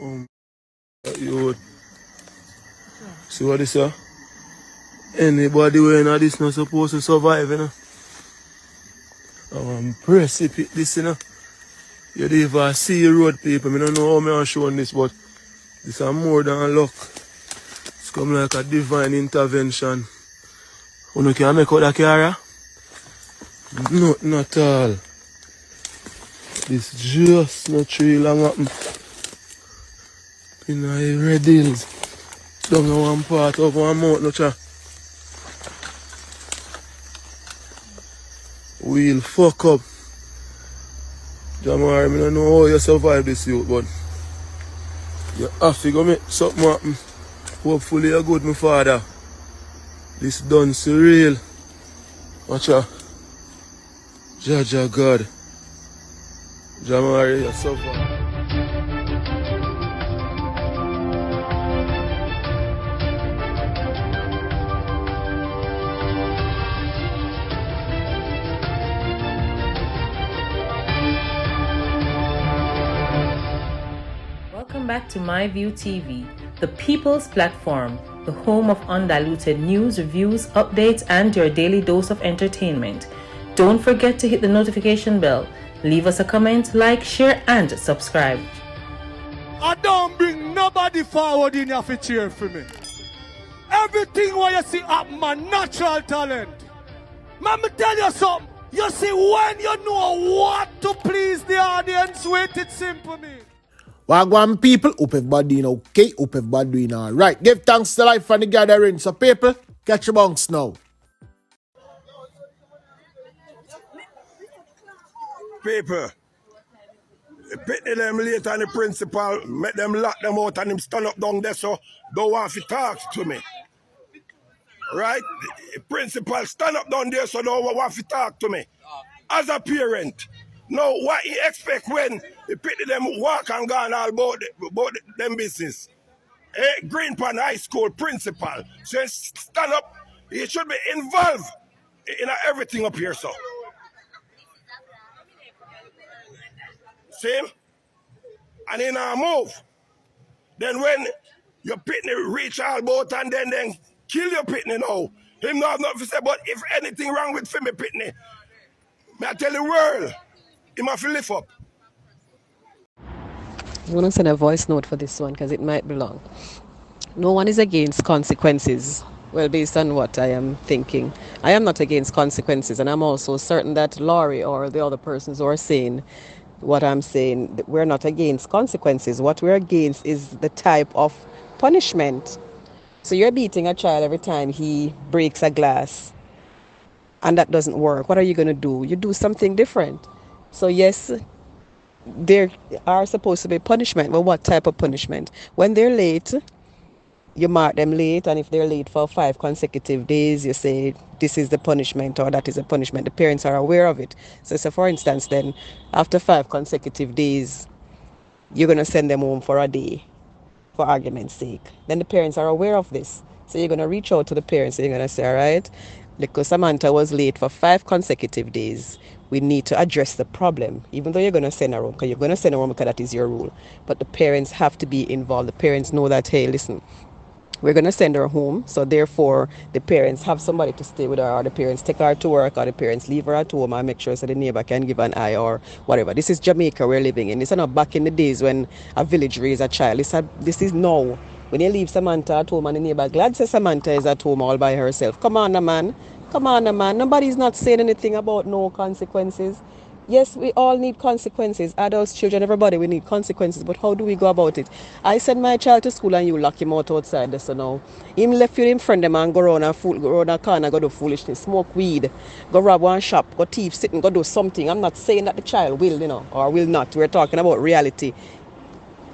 You see what this is? Anybody wearing this not supposed to survive, you know? Precipice this, you know? You don't even see road people. I don't know how I'm showing this, but this is more than luck. It's come like a divine intervention. You can make out that car? Nothing at all. This just not tree long happen. In the red hills. Down in one part of one mountain. No, we'll fuck up. Jamar, I don't know how you survive this youth, but you have to go make something happen. Hopefully you're good, my father. This done surreal. Watch out. Jaja God. Jamar, you survive. Welcome back to MyView TV, the people's platform, the home of undiluted news, reviews, updates, and your daily dose of entertainment. Don't forget to hit the notification bell, leave us a comment, like, share, and subscribe. I don't bring nobody forward in your cheer for me. Everything what you see up my natural talent. Let me tell you something. You see, when you know what to please the audience with, it's simple, me. Wagwan people, hope everybody doing okay, hope everybody doing alright. Give thanks to life and the gathering. So people, catch your bunks now. People, pick them later and the principal, make them lock them out and them stand up down there so don't want to talk to me. Right? The principal stand up down there so don't want to talk to me. As a parent, now what you expect when you pick them walk and gone all about them business? Greenpan High School principal says stand up, he should be involved in everything up here, so. See? And in a move. Then when your pitney reach all boat and then kill your pitney now. Him not have nothing to say, but if anything wrong with me pitney, may I tell the world, he must lift up. I'm going to send a voice note for this one because it might be long. No one is against consequences. Well, based on what I am thinking, I am not against consequences, and I'm also certain that Laurie or the other persons who are saying what I'm saying, we're not against consequences. What we're against is the type of punishment. So you're beating a child every time he breaks a glass, and that doesn't work. What are you going to do? You do something different. So yes, there are supposed to be punishment, but what type of punishment? When they're late, you mark them late, and if they're late for 5 consecutive days, you say this is the punishment or that is a punishment. The parents are aware of it. So for instance, then after 5 consecutive days, you're going to send them home for a day, for argument's sake. Then the parents are aware of this. So you're going to reach out to the parents and you're going to say, all right, because Samantha was late for 5 consecutive days, we need to address the problem, even though you're going to send her home, because you're going to send her home because that is your rule. But the parents have to be involved. The parents know that, hey, listen, we're going to send her home, so therefore the parents have somebody to stay with her, or the parents take her to work, or the parents leave her at home and make sure so the neighbor can give an eye or whatever. This is Jamaica we're living in. This is not back in the days when a village raised a child. This is now. When you leave Samantha at home and the neighbor glad says Samantha is at home all by herself. Come on, man. Come on, man. Nobody's not saying anything about no consequences. Yes, we all need consequences. Adults, children, everybody, we need consequences. But how do we go about it? I send my child to school and you lock him out outside. So now, him left you in front of them and go around a corner, go do foolishness, smoke weed, go rob one shop, go thief, sit and go do something. I'm not saying that the child will, or will not. We're talking about reality.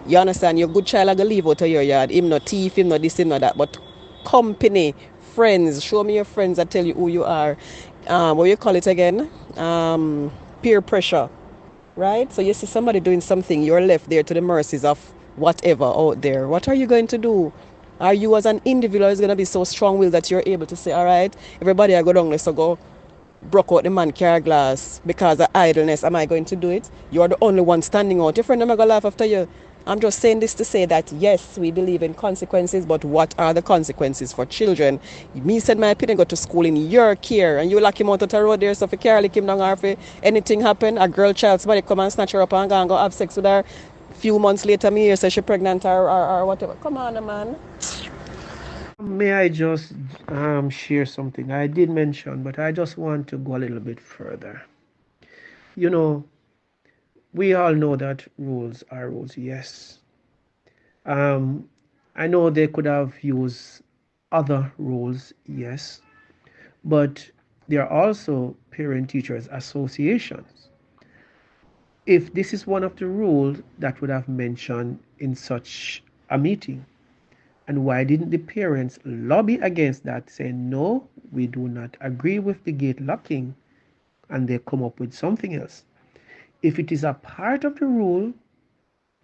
You understand? Your good child are going to leave out of your yard. Him not thief, him not this, him not that. But company, friends, show me your friends that tell you who you are. What you call it again? Peer pressure, right? So you see somebody doing something, you're left there to the mercies of whatever out there. What are you going to do? Are you as an individual is going to be so strong-willed that you're able to say, all right, everybody I go down, let's go broke out the man car glass because of idleness. Am I going to do it? You're the only one standing out. Your friend them are going to laugh after you. I'm just saying this to say that, yes, we believe in consequences, but what are the consequences for children? Me said my opinion go to school in your care, and you lock him out of the road there, so if you care, like him down, or if anything happen, a girl child, somebody come and snatch her up and go have sex with her. Few months later, me hear say she pregnant or whatever. Come on, man. May I just share something? I did mention, but I just want to go a little bit further. You know, we all know that rules are rules, yes. I know they could have used other rules, yes, but there are also parent-teachers associations. If this is one of the rules that would have mentioned in such a meeting, and why didn't the parents lobby against that, saying, no, we do not agree with the gate locking, and they come up with something else? If it is a part of the rule,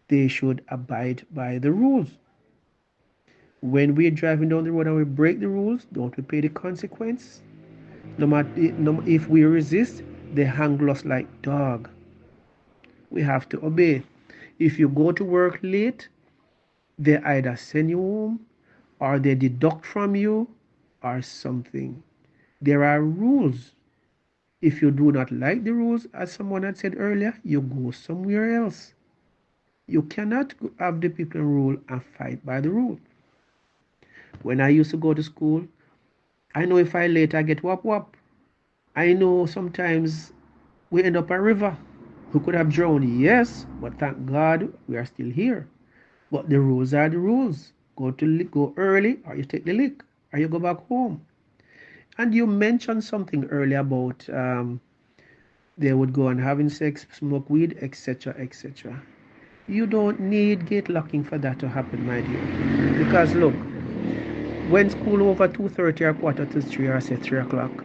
they should abide by the rules. When we're driving down the road and we break the rules, don't we pay the consequence? No matter if we resist, they hang us like dog. We have to obey. If you go to work late, they either send you home or they deduct from you or something. There are rules. If you do not like the rules, as someone had said earlier, you go somewhere else. You cannot have the people rule and fight by the rule. When I used to go to school, I know if I late, I get whop whop. I know sometimes we end up a river. Who could have drowned? Yes, but thank God we are still here. But the rules are the rules. Go early, or you take the lick, or you go back home. And you mentioned something earlier about they would go and having sex, smoke weed, etc., etc. You don't need gate locking for that to happen, my dear. Because look, when school over 2:30 or 2:45 or say 3 o'clock,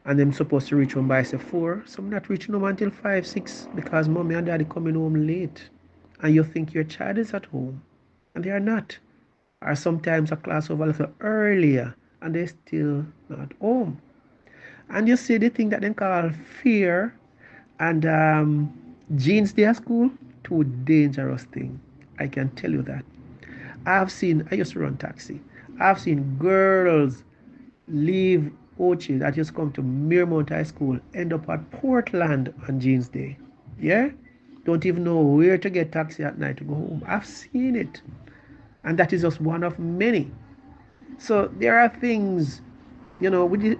and them supposed to reach home by say 4, some not reaching home until 5, 6 because mommy and daddy coming home late. And you think your child is at home, and they are not. Or sometimes a class over a little earlier, and they're still not home. And you see the thing that they call fear and jeans day at school, too dangerous thing. I can tell you that. I used to run taxi. I've seen girls leave Ochi that just come to Mirmont High School, end up at Portland on Jeans Day. Yeah? Don't even know where to get taxi at night to go home. I've seen it. And that is just one of many. So there are things, we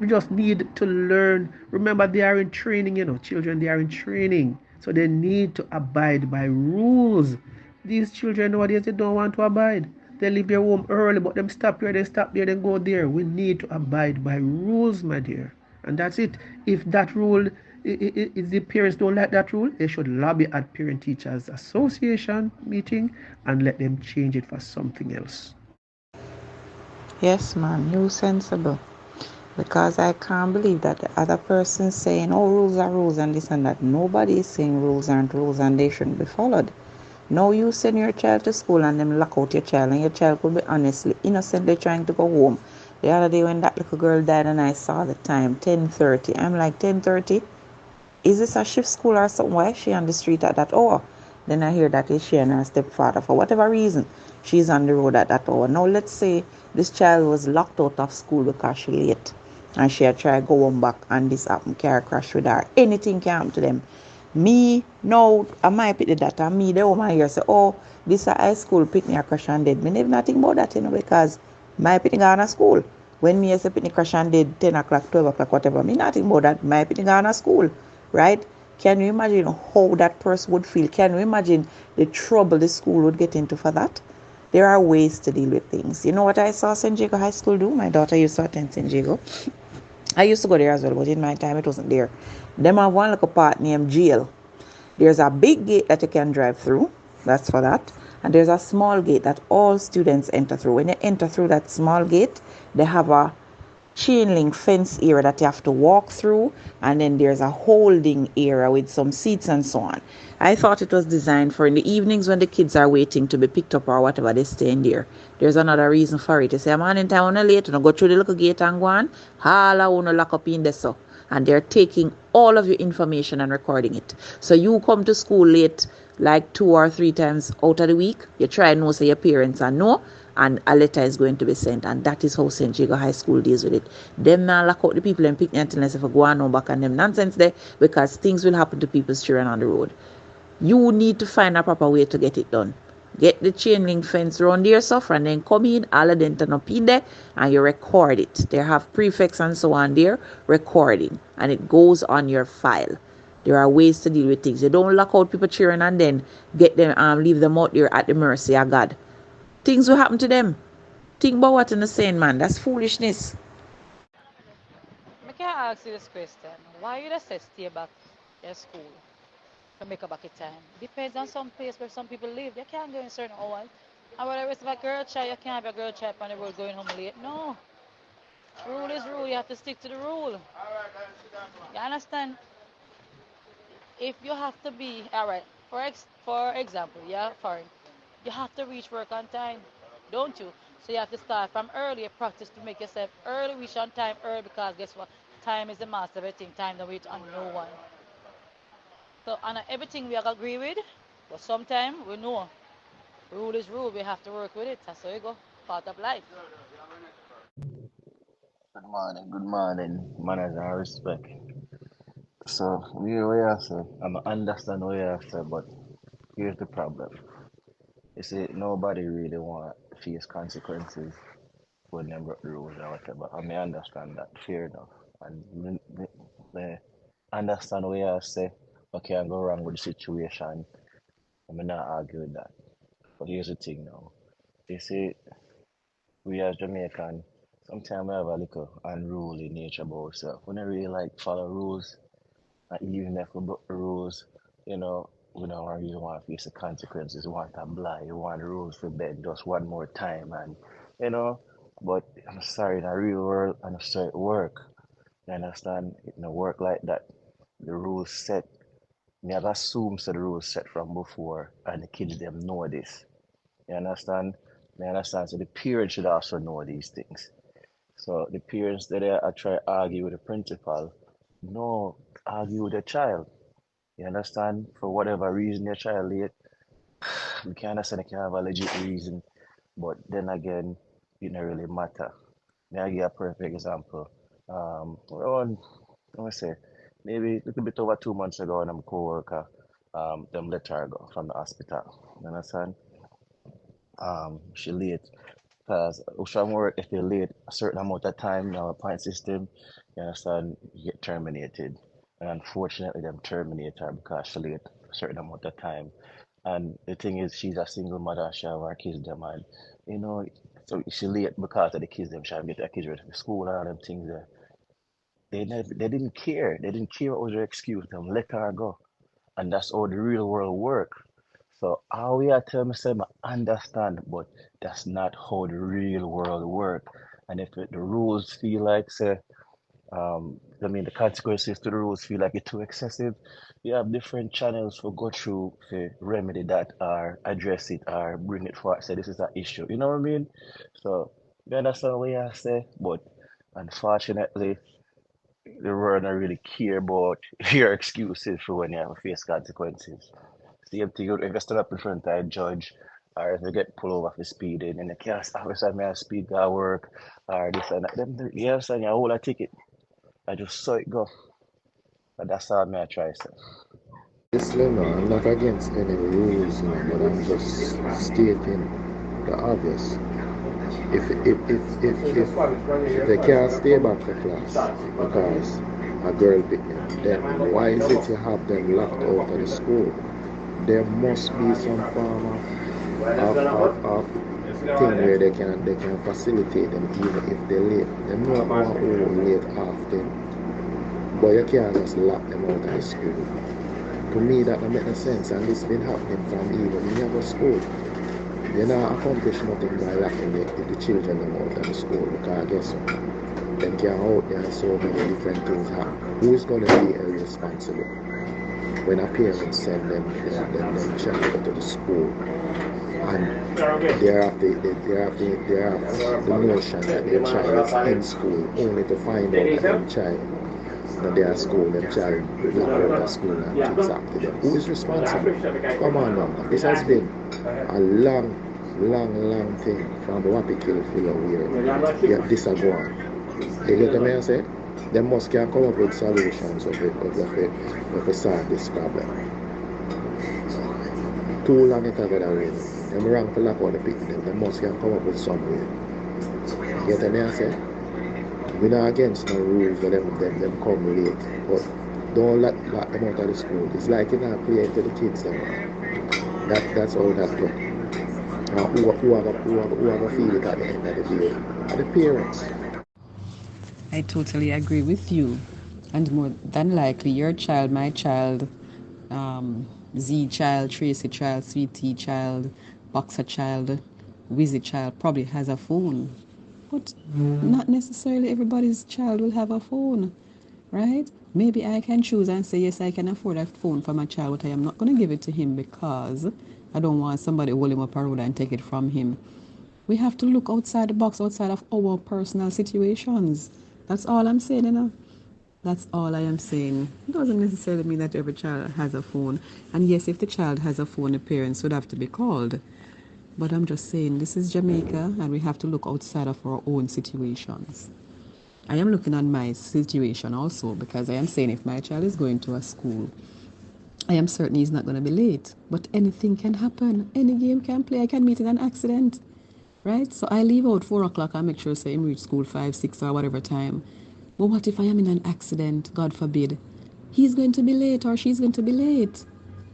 just need to learn. Remember, they are in training, children, they are in training. So they need to abide by rules. These children nowadays, they don't want to abide. They leave their home early, but them stop here, they stop there, then go there. We need to abide by rules, my dear. And that's it. If that rule, if the parents don't like that rule, they should lobby at Parent Teachers Association meeting and let them change it for something else. Yes, man, you sensible. Because I can't believe that the other person saying, oh, rules are rules and this and that. Nobody is saying rules aren't rules and they shouldn't be followed. No, you send your child to school and them lock out your child, and your child could be honestly, innocently trying to go home. The other day when that little girl died and I saw the time, 10:30, I'm like, 10:30? Is this a shift school or something? Why is she on the street at that hour? Then I hear that is she and her stepfather, for whatever reason, she's on the road at that hour. Now let's say this child was locked out of school because she late, and she had tried to go home back and this happened, car crash with her. Anything can happen to them. Me, no, I might pick that, and me, the woman here say, oh, this is a high school picnic crash and dead. Me never nothing about that, because my picnic gone to school. When me say picnic crash and dead, 10 o'clock, 12 o'clock, whatever, me nothing about that. My picnic gone to school, right? Can you imagine how that person would feel? Can you imagine the trouble the school would get into for that? There are ways to deal with things. You know what I saw San Diego High School do? My daughter used to attend San Diego. I used to go there as well, but in my time it wasn't there. Them have one little part named jail. There's a big gate that you can drive through. That's for that. And there's a small gate that all students enter through. When you enter through that small gate, they have a chain link fence area that you have to walk through. And then there's a holding area with some seats and so on. I thought it was designed for in the evenings when the kids are waiting to be picked up or whatever, they stay in there. There's another reason for it. You say, man, in time, when you're late, you go through the little gate and go on. All I want to lock up in there, so. and they're taking all of your information and recording it. So you come to school late like 2 or 3 times out of the week, you try and know, say your parents are no, and a letter is going to be sent, and that is how St. Jago High School deals with it. Them now lock out the people and pick until if go on back and them nonsense there, because things will happen to people's children on the road. You need to find a proper way to get it done. Get the chain link fence around there stuff, and then come in, all of them turn up in there, and you record it. They have prefix and so on there, recording, and it goes on your file. There are ways to deal with things. You don't lock out people children and then get them leave them out there at the mercy of God. Things will happen to them. Think about what I'm saying, man. That's foolishness. I can ask you this question. Why you just say stay back at school to make a bucket time? Depends on some place where some people live. You can't go in certain hours. And whether it's a girl child, you can't have a girl child on the road going home late. No. Rule is rule. You have to stick to the rule. You understand? If you have to be, alright, for example, yeah, foreign, you have to reach work on time, don't you? So you have to start from early, practice to make yourself early, reach on time early, because guess what? Time is the master of everything. Time don't wait on no one. So on everything we agree with, but sometimes we know rule is rule. We have to work with it. That's how you go. Part of life. Good morning, manners and respect. So we are say, I understand what you have said, but here's the problem. You see, nobody really want to face consequences when they break the rules or whatever. I may understand that, fair enough. And me understand what you have say, okay, I go wrong with the situation. I may not argue with that. But here's the thing now. You see, we as Jamaican, sometimes we have a little unruly nature about ourselves. We don't really like follow rules. And even if we broke the rules, you know, we don't really want to face the consequences. We want to apply. We want the rules to bend just one more time. And, you know, but I'm sorry, in the real world, and it's it work. You understand? It don't work like that. The rules set. Me have assumed so the rules set from before, and the kids them know this. You understand? Me understand. So the parents should also know these things. So the parents that are try to argue with the principal, no, argue with the child. You understand? For whatever reason your child late, we can understand they can have a legit reason, but then again, it don't really matter. May I give a perfect example? Around, let me say, maybe a little bit over 2 months ago, and I'm a co-worker, them let her go from the hospital. You understand? She late because Usha work if you're late a certain amount of time in our point system, you understand, you get terminated. And unfortunately them terminate her because she late a certain amount of time. And the thing is she's a single mother, she have her kids them, and you know, so she late because of the kids them, she have to get her kids ready for school and all them things there. They didn't care. They didn't care what was her excuse, them let her go. And that's how the real world work. So how we are telling say I understand, but that's not how the real world work. And if the rules feel like say, I mean the consequences to the rules feel like it's too excessive, you have different channels for go through to remedy that or address it or bring it forward. Say this is an issue. You know what I mean? So you understand what I say, but unfortunately the world don't really care about your excuses for when you have to face consequences. Same thing if you stand up in front of a judge or if you get pulled over for speeding and the cast officer may have speed to work or this and that. Them, you understand, you hold a ticket. I just saw it go. And that's how I try to say. Obviously, no, I'm not against any rules, you know, but I'm just stating the obvious. If they can't stay back to class because a girl beat them, then why is it you have them locked out of the school? There must be some form of thing where they can facilitate them even if they're late. They know how late often, but you can't just lock them out of the school. To me, that don't make no sense, and this been happening from even in your school. You not accomplish nothing by locking the children them out of the school, because guess what? Them can out there and so many different things happen. Who is going to be irresponsible when a parent send them child to the school and they have the notion that their child is in school only to find out that their child When they are at school, them child will go to school and kids after them. Who is responsible? Come on now. This has been a long thing from Wapi Kill where yeah, this are going. You get what I say? They must can come up with solutions of solve this problem. Too long it have been away. Them wrong to lock out the people. They must can come up with some way. You get what I say? We're not against no rules for them come late, but don't lock them out of the school. It's like you're not playing to the kids them. That's how that goes. Who have a feel it at the end of the day? Are the parents. I totally agree with you. And more than likely, your child, my child, Z child, Tracy child, Sweet Tea child, Boxer child, Wizzy child probably has a phone. But not necessarily everybody's child will have a phone, right? Maybe I can choose and say, yes, I can afford a phone for my child, but I am not going to give it to him because I don't want somebody to hold him up a road and take it from him. We have to look outside the box, outside of our personal situations. That's all I'm saying, you know. That's all I am saying. It doesn't necessarily mean that every child has a phone. And yes, if the child has a phone, the parents would have to be called. But I'm just saying, this is Jamaica, and we have to look outside of our own situations. I am looking at my situation also, because I am saying if my child is going to a school, I am certain he's not going to be late. But anything can happen. Any game can play. I can meet in an accident, right? So I leave out 4 o'clock and make sure say him reach school 5, 6 or whatever time. But what if I am in an accident, God forbid? He's going to be late or she's going to be late,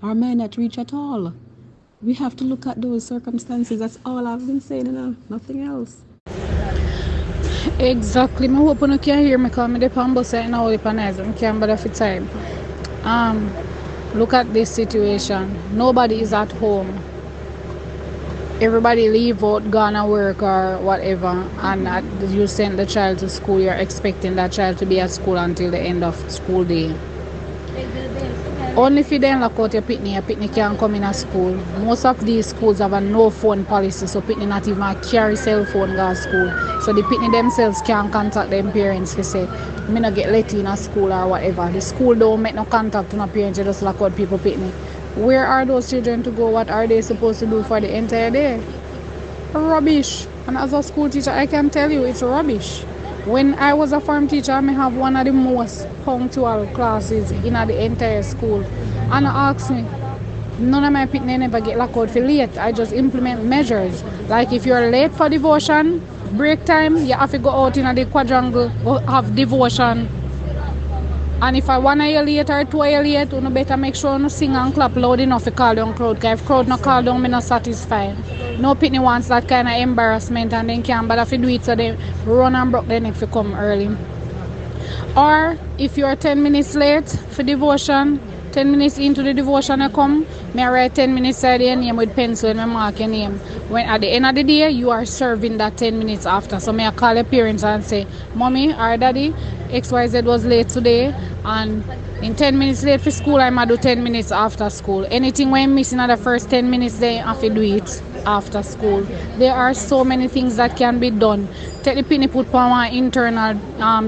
or may not reach at all. We have to look at those circumstances. That's all I've been saying, you know, nothing else. Exactly. I hope you can hear me because I depend on saying now I can't bother for time. Look at this situation. Nobody is at home. Everybody leave out, gone to work or whatever, and you send the child to school. You're expecting that child to be at school until the end of school day. Only if you then lock out your pitney can't come in a school. Most of these schools have a no phone policy, so pitney not even carry cell phone go to school. So the pitney themselves can't contact them parents to say, me not get let in a school or whatever. The school don't make no contact with no parents, they just lock out people pitney. Where are those children to go? What are they supposed to do for the entire day? Rubbish. And as a school teacher, I can tell you it's rubbish. When I was a form teacher, I have one of the most punctual classes in the entire school. And I asked me, none of my pitney never get locked out for late. I just implement measures. Like if you're late for devotion, break time, you have to go out in the quadrangle, go have devotion. And if I 1 hour late or 2 hours late, you better make sure you sing and clap loud enough to call down crowd. Because if crowd not call down, I'm not satisfied. No pitney wants that kind of embarrassment and then can't bother to do it, so they run and broke their neck if you come early. Or if you're 10 minutes late for devotion, 10 minutes into the devotion you come, may I write 10 minutes side your name with pencil and I mark your name. When at the end of the day, you are serving that 10 minutes after. So may I call your parents and say, Mommy or Daddy, XYZ was late today, and in 10 minutes late for school, I'm going to do 10 minutes after school. Anything when I'm missing in the first 10 minutes, then I have to do it after school. There are so many things that can be done. Take the pitney put on one internal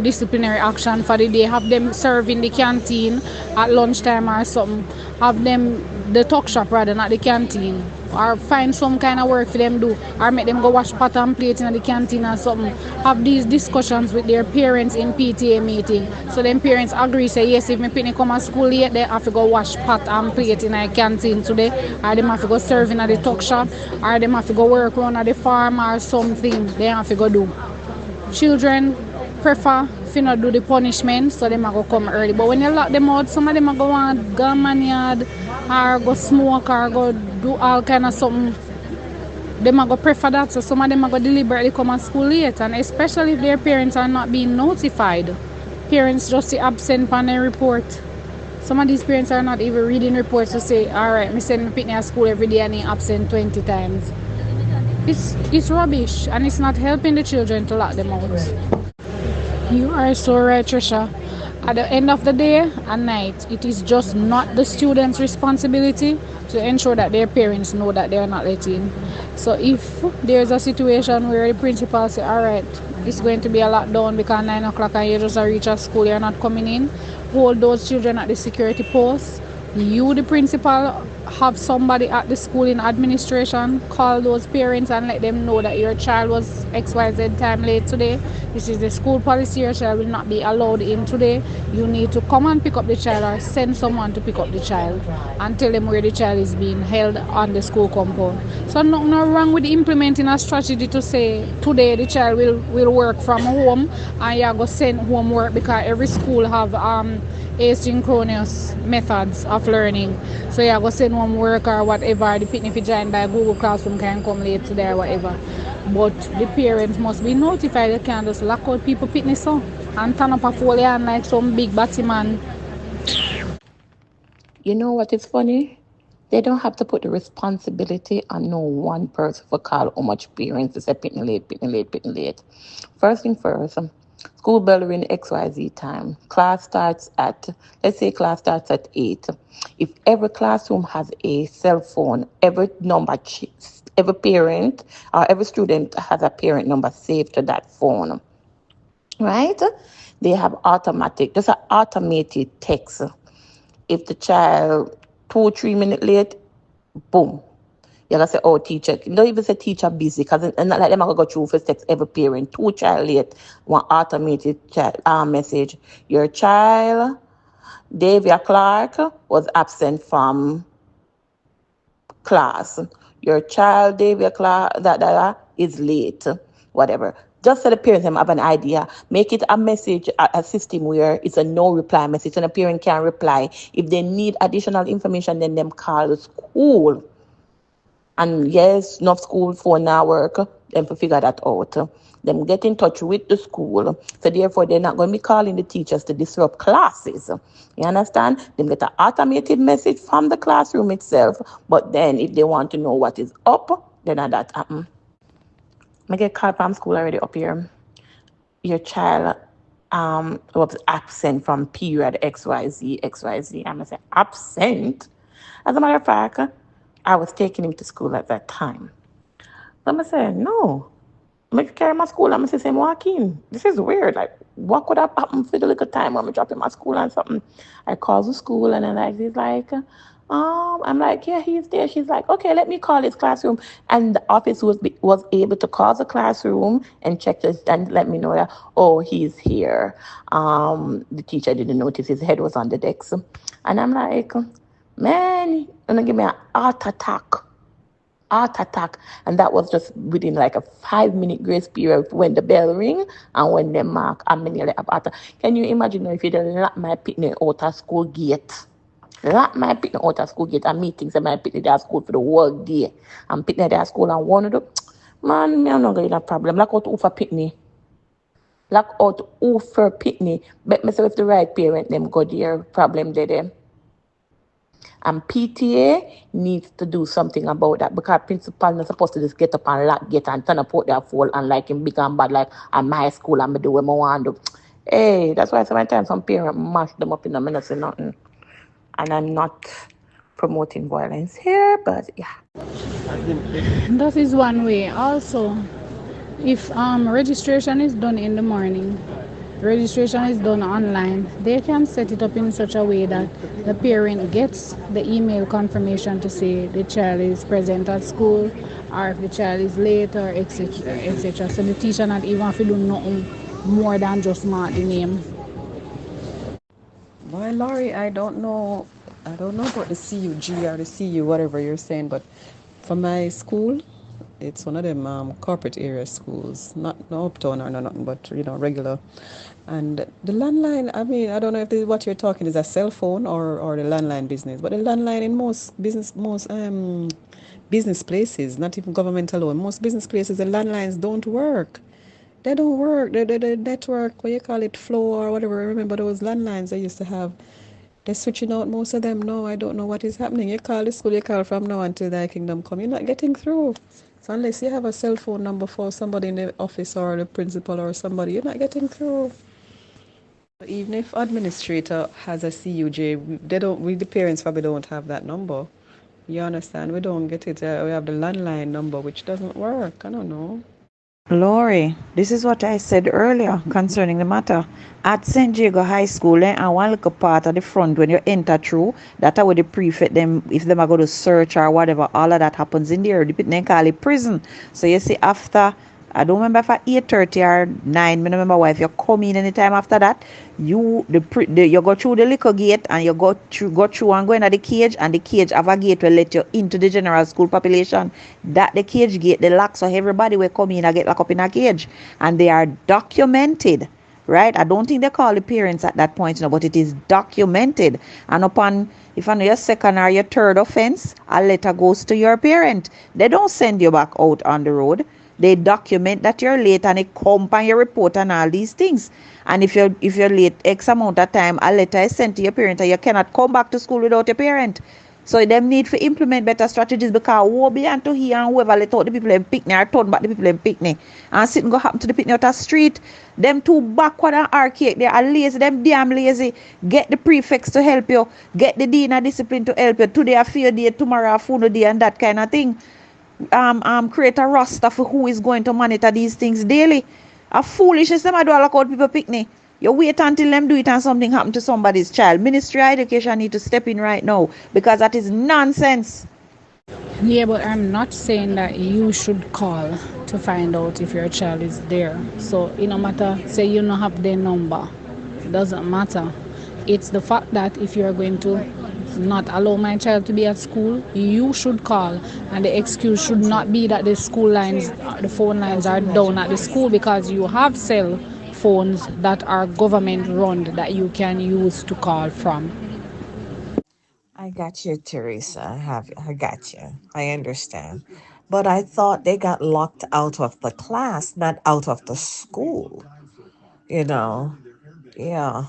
disciplinary action for the day. Have them serve in the canteen at lunchtime or something. Have them the tuck shop rather, not the canteen. Or find some kind of work for them do. Or make them go wash pot and plate in the canteen or something. Have these discussions with their parents in PTA meeting. So them parents agree, say yes, if my pitney come to school late, they have to go wash pot and plate in the canteen today. Or they have to go serve in the tuck shop. Or they have to go work around at the farm or something. They have to go do. Children prefer to not do the punishment, so they might go come early. But when you lock them out, some of them might go on gunman yard or go smoke or go do all kind of something. They might go prefer that, so some of them might go deliberately come to school late, and especially if their parents are not being notified. Parents just see absent on their report. Some of these parents are not even reading reports to say, alright, I send my pitney to school every day and he absent 20 times. It's rubbish, and it's not helping the children to lock them out. You are so right, Trisha. At the end of the day and night, it is just not the students' responsibility to ensure that their parents know that they are not let in. So if there's a situation where the principal say, all right, it's going to be a lockdown because 9 o'clock and you just reach a school, you're not coming in, hold those children at the security post. You, the principal, have somebody at the school in administration call those parents and let them know that your child was XYZ time late today. This is the school policy. Your child will not be allowed in today. You need to come and pick up the child or send someone to pick up the child and tell them where the child is being held on the school compound. So nothing wrong with implementing a strategy to say today the child will work from home and you go send homework because every school have asynchronous methods of learning. So you go send homework or whatever. The picnic if you join by Google Classroom can come late today or whatever. But the parents must be notified. They can't just lock out people picnic so and turn up a folian like some big batty man. You know what is funny? They don't have to put the responsibility on no one person for call how much parents to say pitting late, pitting late, pitting late. First thing first, school bell ring XYZ time. Class starts at, let's say class starts at 8. If every classroom has a cell phone, every parent or every student has a parent number saved to that phone, right? They have just an automated text. If the child 2 or 3 minutes late, boom. You gotta say, oh, teacher. Don't even say teacher busy, because it's not like them are going to go through for text every parent. 2 child late, one automated message. Your child, Davia Clark, was absent from class. Your child, Davia Clark, is late. Whatever. Just so the parents have an idea. Make it a message, a system where it's a no reply message, and the parent can reply. If they need additional information, then them call the school. And yes, enough school phone now work, them to figure that out. Them get in touch with the school. So therefore, they're not going to be calling the teachers to disrupt classes. You understand? Them get an automated message from the classroom itself. But then if they want to know what is up, then that happen. I get called from school already up here. Your child was absent from period XYZ, XYZ. I'm going to say, absent? As a matter of fact, I was taking him to school at that time. So I'm going to say, no. I'm going to carry my school. I'm going to say, walk in. This is weird. Like, what could have happened for the little time when I'm dropping my school and something? I call the school and then he's like, I'm like, yeah, he's there. She's like, okay, let me call his classroom. And the office was able to call the classroom and check this and let me know that, oh, he's here. The teacher didn't notice his head was on the desk. And I'm like, man, you're gonna give me an heart attack. And that was just within like a 5-minute grace period when the bell ring and when they mark a minute after. Can you imagine if you didn't lock my picnic out of school gate? Lock my picnic out of school gate and meetings and my picnic at school for the whole day. I'm picnic at school and one of them, man, me I'm not gonna have a problem. Lock out who for picnic. Lock out who for picnic. Bet myself if the right parent them go there, problem there. And PTA needs to do something about that because principal not supposed to just get up and lock gate and turn up out their phone and like him big and bad like at my school and me do what I want to do. Hey, that's why sometimes some parents mash them up in the minute say nothing. And I'm not promoting violence here, but yeah. That is one way. Also, if registration is done in the morning, registration is done online, they can set it up in such a way that the parent gets the email confirmation to say the child is present at school or if the child is late or etc. etc. So the teacher not even have to do nothing more than just mark the name. Boy, Laurie, I don't know about the CUG or the CU, whatever you're saying, but for my school, it's one of them corporate area schools, not no uptown or no nothing, but regular. And the landline, I mean, I don't know if what you're talking is a cell phone or the landline business, but the landline in most business places, not even government alone, most business places, the landlines don't work. They don't work. The network, what you call it, flow or whatever. Remember those landlines I used to have? They're switching out most of them now. I don't know what is happening. You call the school, you call from now until the kingdom come. You're not getting through. So unless you have a cell phone number for somebody in the office or the principal or somebody, you're not getting through. Even if administrator has a CUJ, the parents probably don't have that number. You understand? We don't get it. We have the landline number, which doesn't work. I don't know. Lori, this is what I said earlier concerning the matter. At St. Diego High School, and one little part at the front when you enter through, that's where the prefect them, if them are going to search or whatever, all of that happens in there. They call it prison. So you see after, I don't remember if at 8:30 or 9, I don't remember why, if you come in anytime after that, you go through the liquor gate and you go through and go into the cage, and the cage have a gate will let you into the general school population. That the cage gate, the lock, so everybody will come in and get locked up in a cage. And they are documented. Right? I don't think they call the parents at that point, but it is documented. And upon, if on your second or your third offense, a letter goes to your parent. They don't send you back out on the road. They document that you're late and they come on your report and all these things. And if you're late X amount of time, a letter is sent to your parent and you cannot come back to school without your parent. So them need to implement better strategies, because woe be unto he and whoever let out the people in picnic or turn back the people in picnic and sit and go happen to the picnic out the street. Them too backward and archaic. They are lazy. Them damn lazy. Get the prefects to help you. Get the dean of discipline to help you. Today a field day, tomorrow a food day, and that kind of thing. Create a roster for who is going to monitor these things daily. A foolishness them I do lock out people picnic. You wait until them do it and something happen to somebody's child. Ministry of Education need to step in right now, because that is nonsense. Yeah, but I'm not saying that you should call to find out if your child is there. So it no matter, say you don't have their number. It doesn't matter. It's the fact that if you're going to not allow my child to be at school, you should call. And the excuse should not be that the school lines, the phone lines are down at the school, because you have cell phones that are government run that you can use to call from. I got you, Teresa. I got you. I understand. But I thought they got locked out of the class, not out of the school. You know, yeah.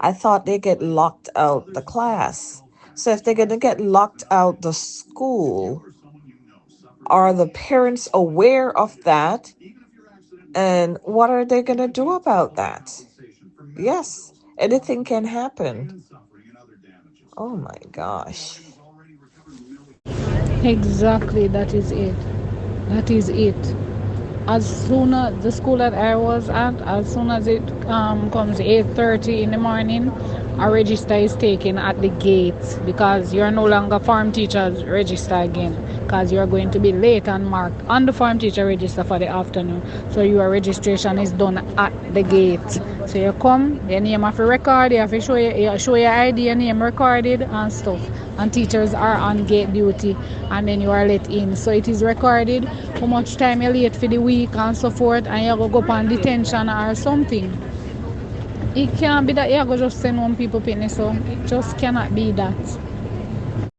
I thought they get locked out the class. So if they're gonna get locked out the school, are the parents aware of that? And what are they gonna do about that? Yes, anything can happen. Oh my gosh. Exactly, that is it. That is it. As soon as the school that I was at, as soon as it comes 8:30 in the morning, a register is taken at the gate, because you're no longer farm teachers register again, because you're going to be late and marked on the farm teacher register for the afternoon. So your registration is done at the gate. So you come, your name have to record, you have to show your ID, your name recorded and stuff. And teachers are on gate duty, and then you are let in. So it is recorded how much time you're late for the week and so forth, and you go up on detention or something. It can't be that you go just send home people picnic, so it just cannot be that.